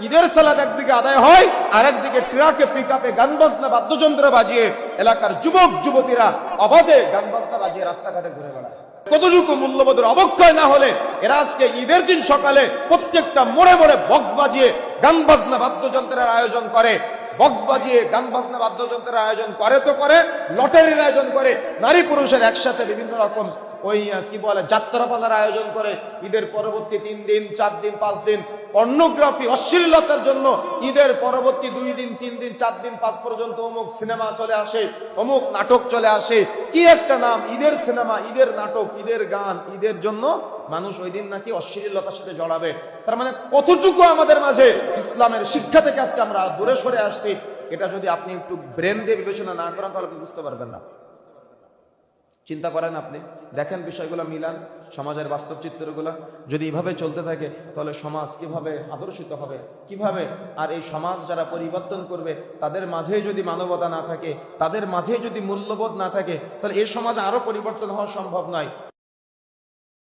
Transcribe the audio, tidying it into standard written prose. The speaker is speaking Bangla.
ঈদের সালাত একদিকে আদায় হয়, আর একদিকে ট্রাকে পিকআপে গান বাজনা বাদ্যযন্ত্র বাজিয়ে এলাকার যুবক যুবতীরা অবাধে গান বাজনা বাজিয়ে রাস্তাঘাটে ঘুরে বেড়ায়। কতটুকু মূল্যবোধের অবক্ষয় না হলে এরা আজকে ঈদের দিন সকালে প্রত্যেকটা মোড়ে মোড়ে বক্স বাজিয়ে গান বাজনা বাদ্যযন্ত্রের আয়োজন করে, বক্স বাজিয়ে গান বাজনা বাদ্যযন্ত্রের আয়োজন করে, তো করে লটারির আয়োজন করে, নারী পুরুষের একসাথে বিভিন্ন রকম ওই কি বলে যাত্রাপালার আয়োজন করে। ঈদের পরবর্তী 3 দিন 4 দিন 5 দিন পর্নোগ্রাফি অশ্লীলতার জন্য ঈদের পরবর্তী 2 দিন 3 দিন 4 দিন 5 পর্যন্ত অমুক সিনেমা চলে আসে, অমুক নাটক চলে আসে, কি একটা নাম, ঈদের সিনেমা, ঈদের নাটক, ঈদের গান, ঈদের জন্য মানুষ ওই দিন নাকি অশ্লীলতার সাথে জড়াবে। তার মানে কতটুকু আমাদের মাঝে ইসলামের শিক্ষা থেকে আজকে আমরা দূরে সরে আসছি, এটা যদি আপনি একটু ব্রেন দিয়ে বিবেচনা না করেন তাহলে আপনি বুঝতে পারবেন না। চিন্তা করেন, আপনি দেখেন বিষয়গুলো মিলান, সমাজের বাস্তব চিত্রগুলো যদি এভাবে চলতে থাকে তাহলে সমাজ কিভাবে আদর্শিত হবে, কিভাবে? আর এই সমাজ যারা পরিবর্তন করবে তাদের মাঝে যদি মানবতা না থাকে, তাদের মাঝে যদি মূল্যবোধ না থাকে, তাহলে এই সমাজ আরো পরিবর্তন হওয়া সম্ভব নয়।